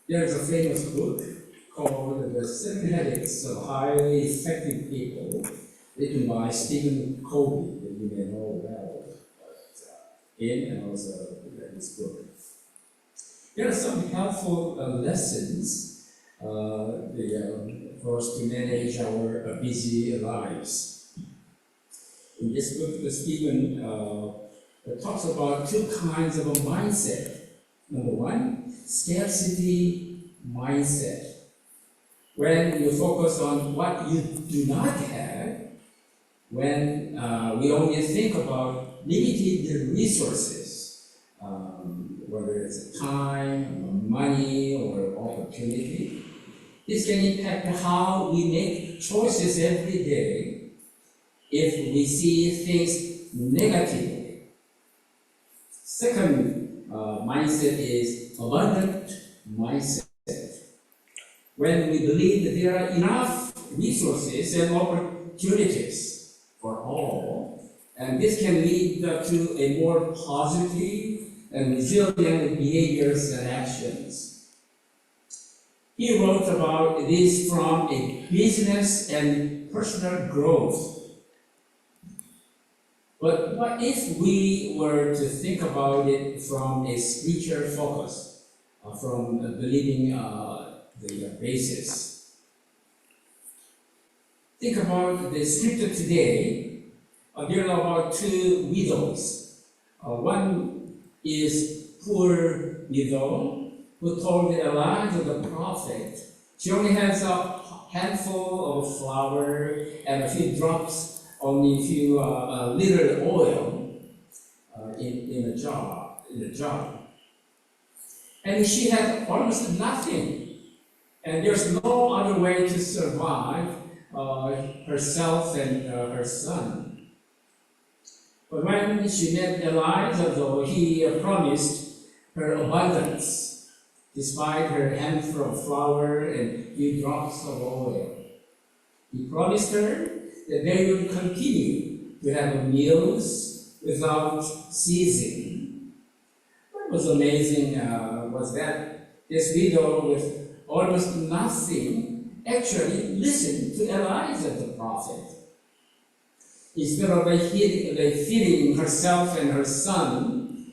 There's a famous book called The 7 Habits of Highly Effective People, written by Stephen Covey, that you may know well, and also read this book. There are some helpful lessons for us to manage our busy lives. In this book, Stephen talks about two kinds of a mindset. Number one, scarcity mindset. When you focus on what you do not have, when we only think about limited resources, whether it's time, or money, or opportunity, this can impact how we make choices every day if we see things negatively. Second mindset is abundant mindset. When we believe that there are enough resources and opportunities for all, and this can lead to a more positive and resilient behaviors and actions. He wrote about this from a business and personal growth. But what if we were to think about it from a spiritual focus, from believing the basis? Think about the scripture today. There are about two widows. One is poor widow who told Elijah the prophet she only has a handful of flour and a few drops, only a few little oil in a jar. And she had almost nothing. And there's no other way to survive herself and her son. But when she met Elijah, though, he promised her abundance, despite her handful of flour and few drops of oil. He promised her that they would continue to have meals without ceasing. What was amazing was that this widow with almost nothing actually listened to Elijah the prophet. Instead of feeding herself and her son,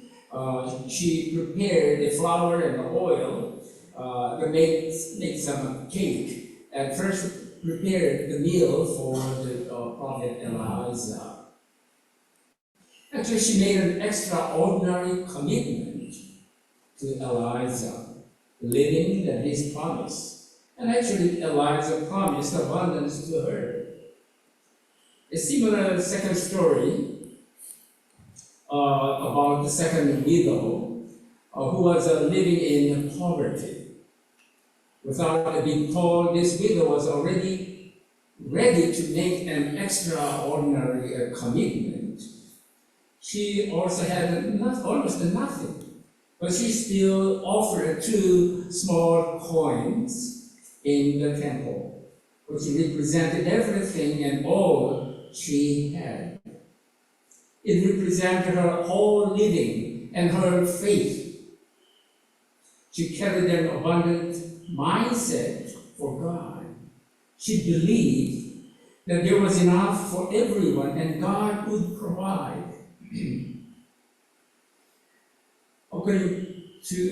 she prepared the flour and the oil to make some cake, and first prepared the meal for the prophet Elijah. Actually, she made an extraordinary commitment to Elijah, living his promise. And actually, Elijah promised abundance to her. A similar second story about the second widow who was living in poverty. Without being told, this widow was already ready to make an extraordinary commitment. She also had almost nothing, but she still offered 2 small coins in the temple, which represented everything and all she had. It represented her whole living and her faith. She carried an abundant mindset for God. She believed that there was enough for everyone and God would provide. According to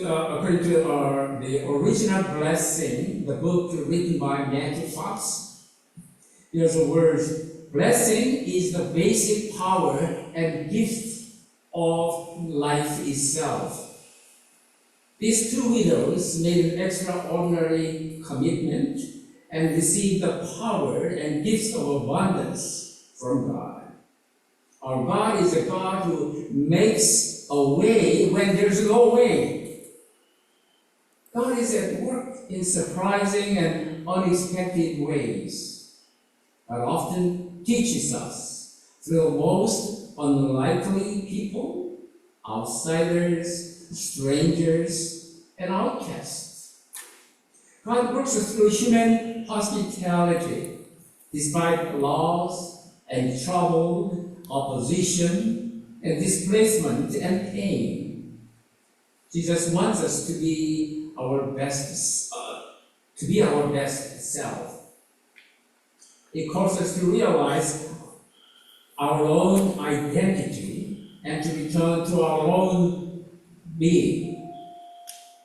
the original blessing, the book written by Matthew Fox, there's a word: blessing is the basic power and gift of life itself. These 2 widows made an extraordinary commitment and received the power and gifts of abundance from God. Our God is a God who makes a way when there's no way. God is at work in surprising and unexpected ways. God often teaches us through most unlikely people, outsiders, strangers, and outcasts. God works through human hospitality, despite loss and trouble, opposition, and displacement and pain. Jesus wants us to be our best, self. He calls us to realize our own identity and to return to our own being.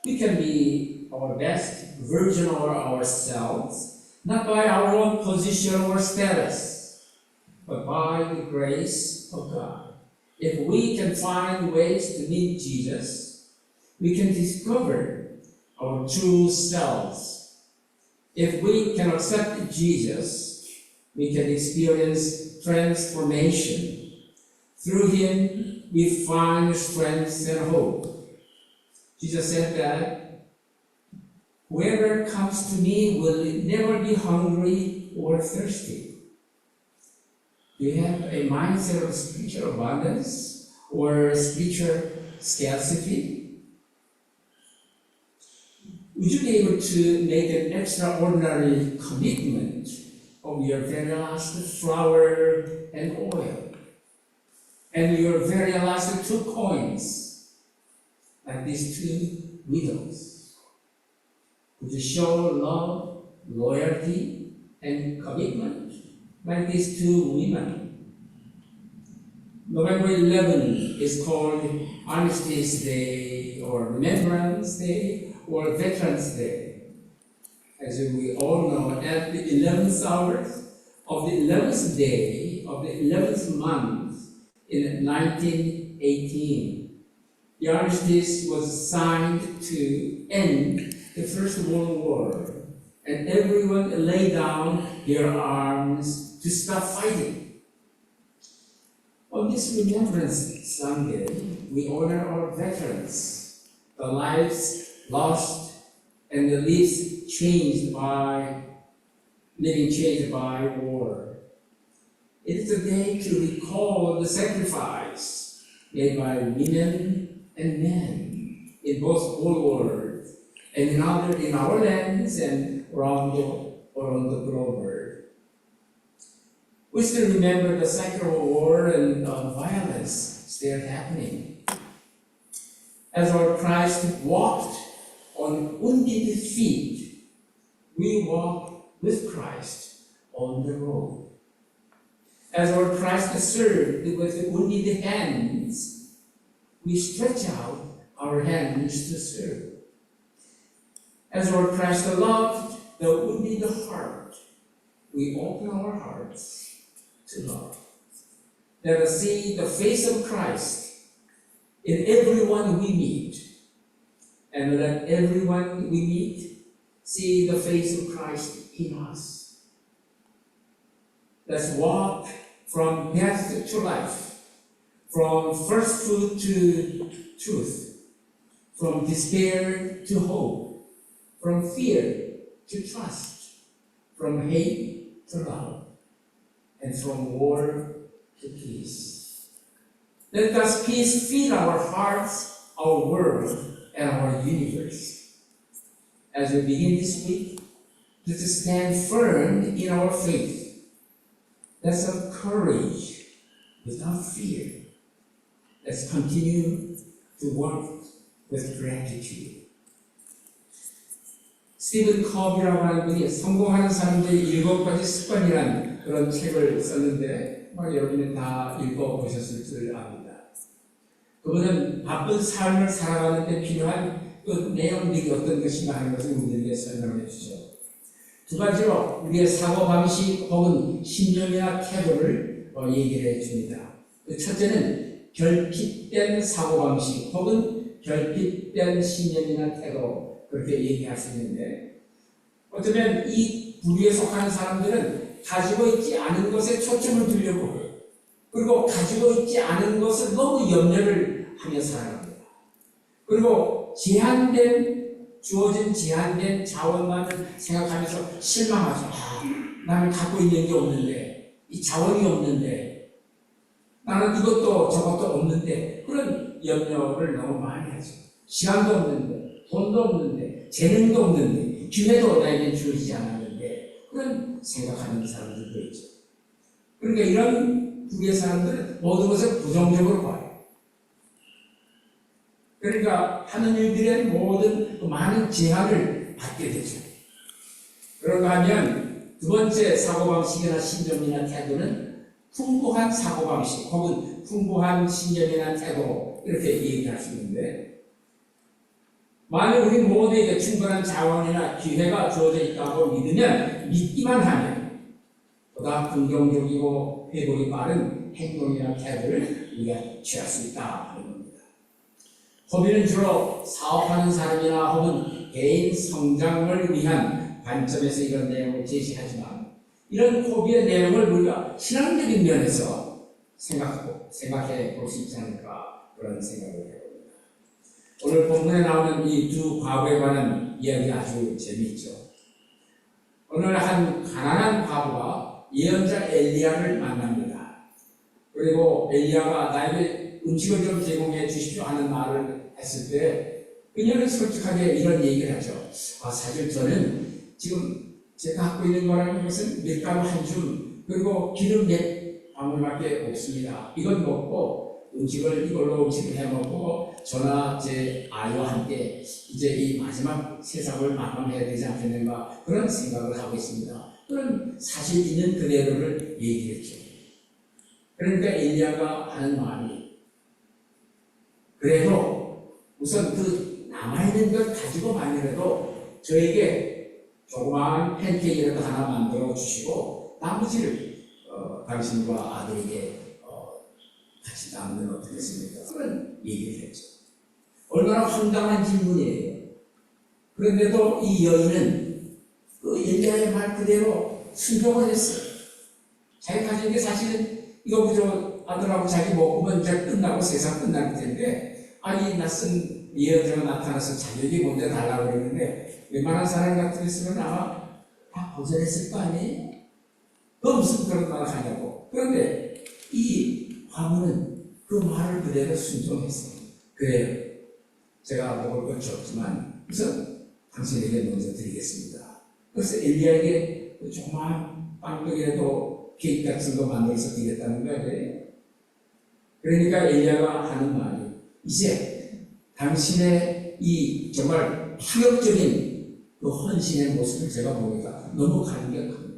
We can be our best version of ourselves, not by our own position or status, but by the grace of God. If we can find ways to meet Jesus, we can discover our true selves. If we can accept Jesus, we can experience transformation. Through him, we find strength and hope. Jesus said that whoever comes to me will never be hungry or thirsty. Do you have a mindset of spiritual abundance or spiritual scarcity? Would you be able to make an extraordinary commitment of your very last flour and oil and your very last 2 coins, like these 2 widows? Would you show love, loyalty, and commitment like these 2 women? November 11 is called Armistice Day or Remembrance Day or Veterans Day. As we all know, at the 11th hour of the 11th day of the 11th month in 1918, the armistice was signed to end the First World War, and everyone laid down their arms to stop fighting. On this Remembrance Sunday, we honor our veterans, the lives lost and the lives changed by war. It is a day to recall the sacrifice made by women and men in both world wars and in our lands and around the globe. We still remember the cycle of war and violence still happening. As our Christ walked on wounded feet, we walk with Christ on the road. As our Christ served with wounded hands, we stretch out our hands to serve. As our Christ loved the wounded heart, we open our hearts to love. Let us see the face of Christ in everyone we meet, and let everyone we meet see the face of Christ in us. Let's walk from death to life, from first fruit to truth, from despair to hope, from fear to trust, from hate to love, and from war to peace. Let God's peace fill our hearts, our world, and our universe. As we begin this week, let us stand firm in our faith. Let's have courage without fear. Let's continue to work with gratitude. 스티븐 커비라고 하는 분이 성공하는 사람들의 7가지 습관이라는 그런 책을 썼는데 여러분이 다 읽어보셨을 줄 압니다. 그분은 바쁜 삶을 살아가는 데 필요한 그 내용들이 어떤 것인가 하는 것을 우리에게 설명해 주죠. 2가지로 우리의 사고방식 혹은 신념이나 태도를 얘기를 해줍니다. 그 첫째는 결핍된 사고방식 혹은 결핍된 신념이나 태도, 그렇게 얘기할 수 있는데, 어쩌면 이 부류에 속하는 사람들은 가지고 있지 않은 것에 초점을 두려고 해요. 그리고 가지고 있지 않은 것을 너무 염려를 하며 살아갑니다. 그리고 주어진 제한된 자원만을 생각하면서 실망하죠. 나는 갖고 있는 게 없는데, 이 자원이 없는데, 나는 이것도 저것도 없는데, 그런 염려를 너무 많이 하죠. 시간도 없는데, 돈도 없는데, 재능도 없는데, 기회도 나에게 주어지지 않았는데, 그런 생각하는 사람들도 있죠. 그러니까 이런 부류의 사람들은 모든 것을 부정적으로 봐요. 그러니까 하는 일들의 모든 그 많은 제한을 받게 되죠. 그런가 하면 두 번째 사고방식이나 신념이나 태도는 풍부한 사고방식 혹은 풍부한 신념이나 태도 이렇게 얘기할 수 있는데, 만약 우리 모두에게 충분한 자원이나 기회가 주어져 있다고 믿기만 하면 보다 긍정적이고 회복이 빠른 행동이나 태도를 우리가 취할 수 있다 하는 겁니다. 허비는 주로 사업하는 사람이나 혹은 개인 성장을 위한 관점에서 이런 내용을 제시하지만, 이런 허비의 내용을 우리가 신앙적인 면에서 생각해 볼 수 있지 않을까, 그런 생각을 해봅니다. 오늘 본문에 나오는 이 두 과부에 관한 이야기 아주 재미있죠. 오늘 한 가난한 과부가 예언자 엘리야를 만납니다. 그리고 엘리야가 나에게 음식을 좀 제공해 주십시오 하는 말을 했을 때 그녀는 솔직하게 이런 얘기를 하죠. 사실 저는 지금 제가 갖고 있는 거라는 것은 밀가루 한 줌 그리고 기름 몇 방울밖에 없습니다. 이건 먹고 이걸로 음식을 해 먹고 저나 제 아이와 함께 이제 이 마지막 세상을 마감해야 되지 않겠는가, 그런 생각을 하고 있습니다. 그런 사실 있는 그대로를 얘기했죠. 그러니까 엘리야가 하는 말이, 그래도 우선 그 남아있는 것 가지고만이라도 저에게 조그마한 팬케이크라도 하나 만들어 주시고 나머지를 당신과 아들에게 같이 나누면 어떻겠습니까? 그런 얘기를 했죠. 얼마나 황당한 질문이에요. 그런데도 이 여인은 그 엘리야의 말 그대로 순종을 했어요. 자기 가진 게 사실은 이거 그저 아들하고 자기 먹으면 이제 끝나고 세상 끝날 텐데, 아니 낯선 예언자가 나타나서 자기에게 먼저 달라고 그러는데 웬만한 사람 같으면 아마 다 거절했을 거 아니에요? 너 무슨 그런 말을 하냐고. 그런데 이 과부는 그 말을 그대로 순종했어요. 그래요. 제가 먹을 건 적지만 우선 당신에게 먼저 드리겠습니다. 그래서 엘리야에게 조그마한 빵떡이라도 케이크 같은 거 만들어서 드리겠다는 거예요. 그러니까 엘리야가 하는 말이, 이제 당신의 이 정말 파격적인 그 헌신의 모습을 제가 보니까 너무 감격합니다.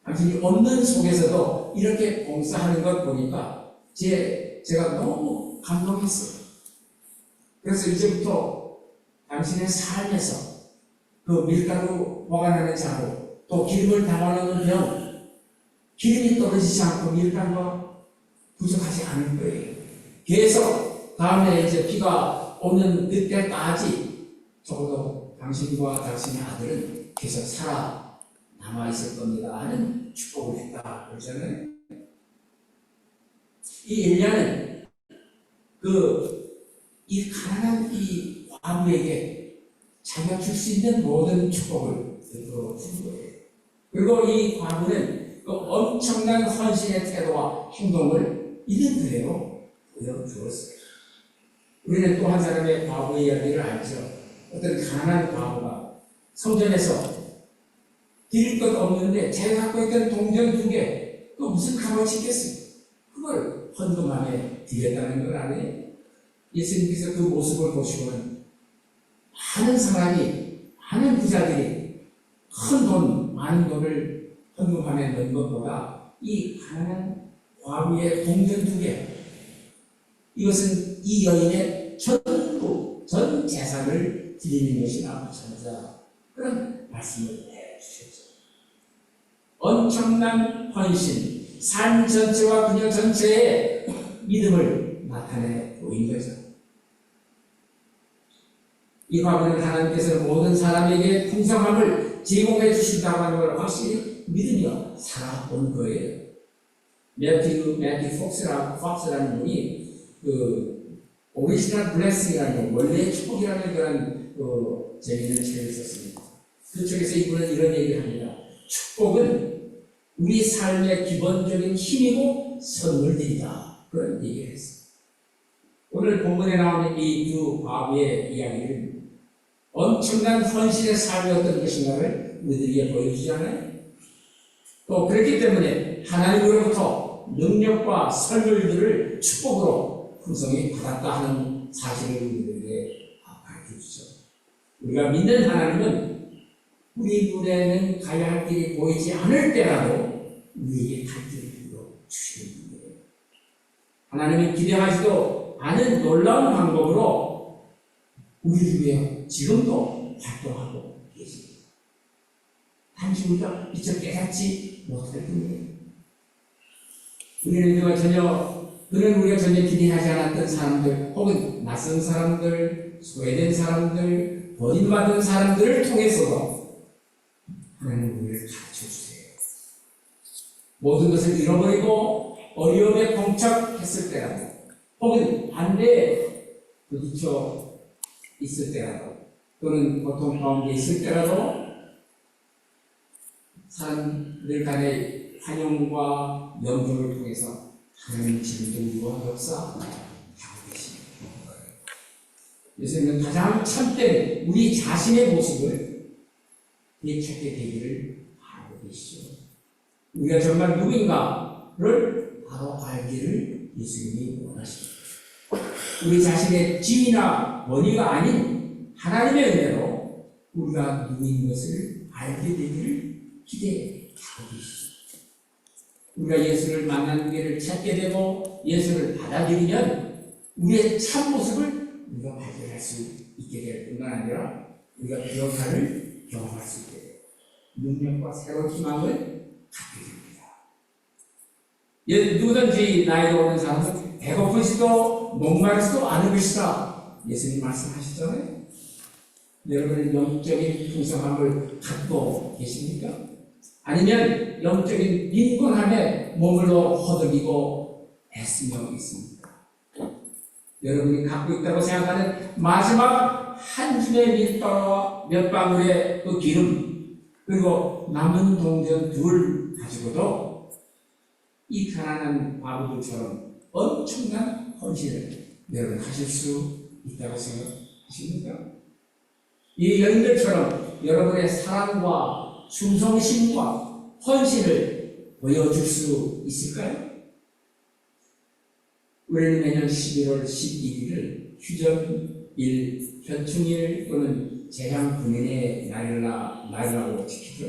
당신이 없는 속에서도 이렇게 봉사하는 것 보니까 제가 너무 감동했어요. 그래서 이제부터 당신의 삶에서 그 밀가루 보관하는 자루, 또 기름을 담아놓는 병, 기름이 떨어지지 않고 밀가루가 부족하지 않을 거예요. 계속 다음에 이제 비가 오는 그때까지 적어도 당신과 당신의 아들은 계속 살아 남아있을 겁니다 하는 축복을 했다 그러잖아요. 이 엘리야는 이 가난한 이 과부에게 자기가 줄 수 있는 모든 축복을 준 거예요. 그리고 이 과부는 그 엄청난 헌신의 태도와 행동을 있는 그대로 보여주었어요. 우리는 또 한 사람의 과부 이야기를 알죠. 어떤 가난한 과부가 성전에서 드릴 것 없는데 제가 갖고 있던 동전 2개, 그 무슨 값어치 있겠어요? 그걸 헌금 안에 드렸다는 걸 아니에요? 예수님께서 그 모습을 보시고는 많은 사람이, 많은 부자들이 많은 돈을 헌금 안에 넣은 것보다 이 가난한 과부의 동전 2개, 이것은 이 여인의 전 재산을 드리는 것이 나쁘다, 그런 말씀을 해주셨죠. 엄청난 헌신, 삶 전체와 그녀 전체의 믿음을 나타내 보인 거죠. 이 과부는 하나님께서 모든 사람에게 풍성함을 제공해 주신다고 하는 걸 확실히 믿으며 살아온 거예요. 매튜 폭스라는 분이 오리지널 블레싱이라는 원래의 축복이라는 그런 재미있는 책을 썼습니다. 그 책에서 이분은 이런 얘기를 합니다. 축복은 우리 삶의 기본적인 힘이고 선물들이다, 그런 얘기를 했습니다. 오늘 본문에 나오는 이 두 과부의 이야기는 엄청난 헌신의 삶이 어떤 것인가를 우리들에게 보여주잖아요. 또 그렇기 때문에 하나님으로부터 능력과 선물들을 축복으로 풍성히 받았다 하는 사실을 우리들에게 우리에게 가르쳐주죠. 우리가 믿는 하나님은 우리 눈에는 가야 할 길이 보이지 않을 때라도 우리에게 갈 길을 주시는 분이에요. 하나님은 기대하지도 않은 놀라운 방법으로 우리를 위해 지금도 활동하고 계십니다. 단지 우리가 미처 깨닫지 못할 뿐이에요. 그는 우리가 전혀 기대하지 않았던 사람들, 혹은 낯선 사람들, 소외된 사람들, 버림받은 사람들을 통해서도 하나님 우리를 가르쳐 주세요. 모든 것을 잃어버리고 어려움에 봉착했을 때라도, 혹은 반대에 부딪혀 있을 때라도, 또는 고통 가운데 있을 때라도 사람들 간의 환영과 연극을 통해서 하나님 지금도 우리와 역사하고 계십니다. 예수님은 가장 참된 우리 자신의 모습을 되찾게 되기를 바라고 계시죠. 우리가 정말 누구인가를 바로 알기를 예수님이 원하십니다. 우리 자신의 지위나 권위가 아닌 하나님의 은혜로 우리가 누구인 것을 알게 되기를 기대하고 계시죠. 우리가 예수를 만나는 길을 찾게 되고 예수를 받아들이면 우리의 참 모습을 우리가 발견할 수 있게 될 뿐만 아니라 우리가 그 역할을 경험할 수 있게 되고 능력과 새로운 희망을 갖게 됩니다. 누구든지 나에게 오는 사람은 배고프지도 목마르지도 않을 것이다. 예수님 말씀하시잖아요. 여러분은 영적인 풍성함을 갖고 계십니까? 아니면 영적인 빈곤함에 몸으로 허덕이고 애쓰며 있습니까? 여러분이 갖고 있다고 생각하는 마지막 한 줌의 밀가루와 몇 방울의 그 기름, 그리고 남은 동전 둘 가지고도 이 가난한 과부들처럼 엄청난 헌신을 여러분 하실 수 있다고 생각하십니까? 이 여인들처럼 여러분의 사랑과 충성심과 헌신을 보여줄 수 있을까요? 우리는 매년 11월 11일을 휴전일, 현충일 또는 재향군인의 날이라고 지키죠.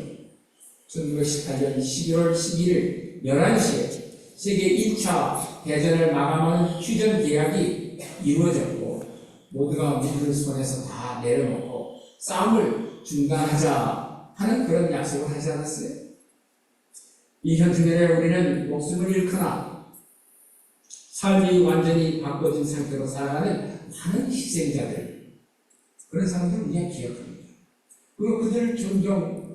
1918년 11월 11일 11시에 세계 1차 대전을 마감하는 휴전 계약이 이루어졌고 모두가 물을 손에서 다 내려놓고 싸움을 중단하자 하는 그런 약속을 하지 않았어요? 이 현충일에 우리는 목숨을 잃거나 삶이 완전히 바꿔진 상태로 살아가는 많은 희생자들, 그런 사람들을 우리가 기억합니다. 그리고 그들을 존경합니다.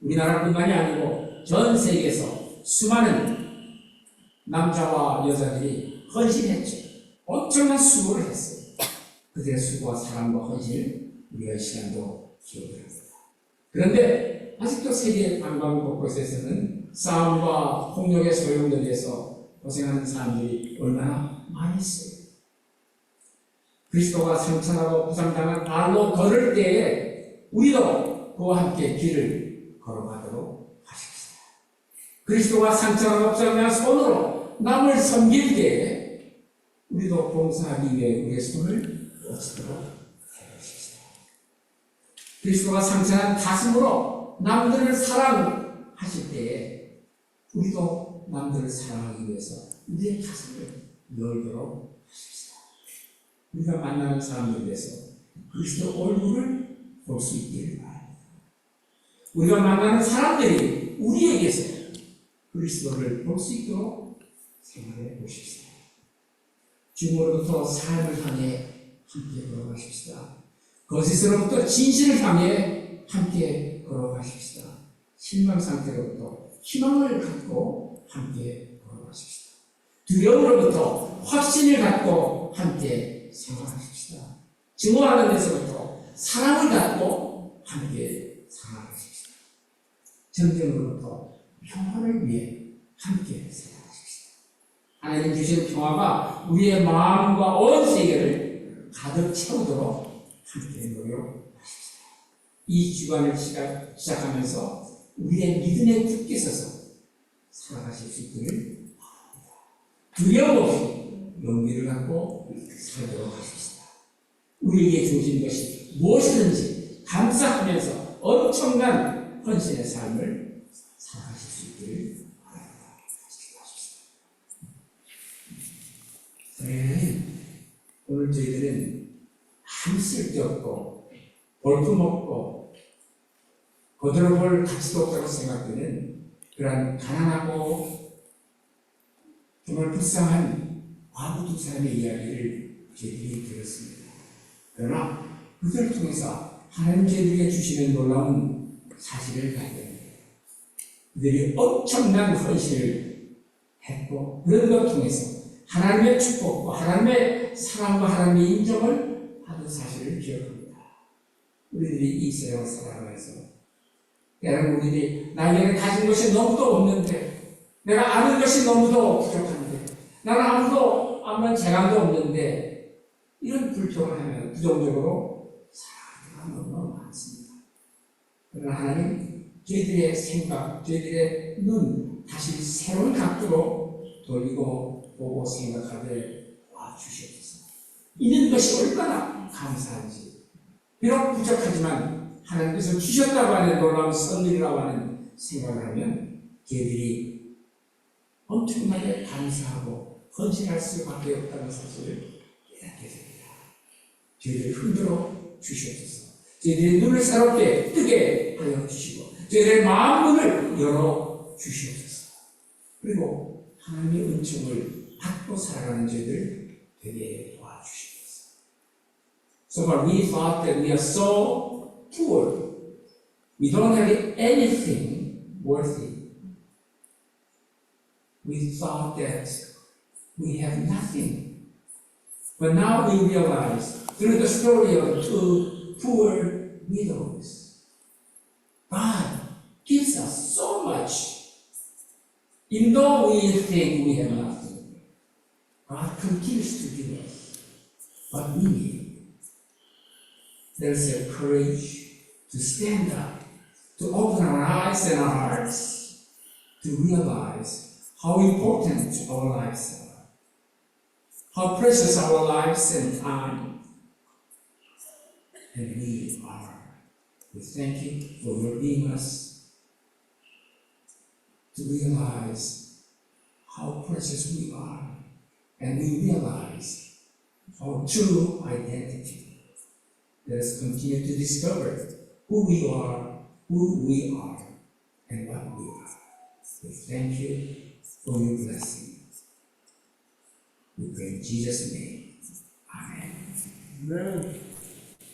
우리나라뿐만이 아니고 전 세계에서 수많은 남자와 여자들이 헌신했죠. 엄청난 수고를 했어요. 그들의 수고와 사랑과 헌신을 우리가 이 시간도 기억을 합니다. 그런데 아직도 세계 방방 곳곳에서는 싸움과 폭력의 소용돌이에 의해서 고생하는 사람들이 얼마나 많이 있어요. 그리스도가 상처나고 부상당한 발로 걸을 때에 우리도 그와 함께 길을 걸어가도록 하십시다. 그리스도가 상처나고 부상당한 손으로 남을 섬길 때에 우리도 봉사하기 위해 우리의 손을 뻗치도록 그리스도가 상처난 가슴으로 남들을 사랑하실 때에 우리도 남들을 사랑하기 위해서 우리의 가슴을 열도록 하십시다. 우리가 만나는 사람들에 대해서 그리스도 얼굴을 볼 수 있기를 바랍니다. 우리가 만나는 사람들이 우리에게서 그리스도를 볼 수 있도록 생각해 보십시다. 죽음으로부터 삶을 향해 함께 걸어가십시다. 거짓으로부터 진실을 향해 함께 걸어가십시다. 실망 상태로부터 희망을 갖고 함께 걸어가십시다. 두려움으로부터 확신을 갖고 함께 생활하십시다. 증오하는 데서부터 사랑을 갖고 함께 살아가십시다. 전쟁으로부터 평화를 위해 함께 살아가십시다. 하나님 주신 평화가 우리의 마음과 온 세계를 가득 채우도록 함께 노력하십시다. 이 주간을 시작하면서 우리의 믿음에 굳게 서서 살아가실 수 있기를 바랍니다. 두려움 없이 용기를 갖고 살도록 하십시다. 우리에게 주어진 것이 무엇이든지 감사하면서 엄청난 헌신의 삶을 살아가실 수 있기를 바랍니다. 오늘 저희들은 아무 쓸데없고 볼품없고 거들어 볼 가치도 없다고 생각되는 그러한 가난하고 정말 불쌍한 과부 두 사람의 이야기를 저희들이 들었습니다. 그러나 그들을 통해서 하나님 저희들에게 주시는 놀라운 사실을 발견합니다. 그들이 엄청난 헌신을 했고 그런 것 통해서 하나님의 축복과 하나님의 사랑과 하나님의 인정을 받은 사실을 기억합니다. 우리들이 이 세상을 살아가면서 여러분 우리들이 나에게 가진 것이 너무도 없는데 내가 아는 것이 너무도 부족한데 나는 아무런 재간도 없는데 이런 불평을 하면 부정적으로 살아가는 경우가 너무 많습니다. 그러나 하나님 저희들의 생각, 저희들의 눈 다시 새로운 각도로 돌리고 보고 생각하되 와주시옵소서. 있는 것이 얼마나 감사한지 비록 부족하지만 하나님께서 주셨다고 하는 놀라운 선물이라고 하는 생각을 하면 저희들이 엄청나게 감사하고 헌신할 수밖에 없다는 사실을 깨닫게 됩니다. 저희들을 흔들어 주시옵소서. 저희들의 눈을 새롭게 뜨게 하여 주시고 저희들의 마음문을 열어 주시옵소서. 그리고 하나님의 은총을 받고 살아가는 저희들 되게 도와주시옵소서. So far we thought that we are so poor. We don't have anything worthy. We thought that we have nothing. But now we realize through the story of two poor widows, God gives us so much. Even though we think we have nothing, God continues to give us what we need. There's a courage to stand up, to open our eyes and our hearts, to realize how important our lives are, how precious our lives and time. And we are. We thank you for redeeming us to realize how precious we are, and we realize our true identity. Let us continue to discover who we are, and what we are. We thank you for your blessing. We pray in Jesus' name. Amen. Amen.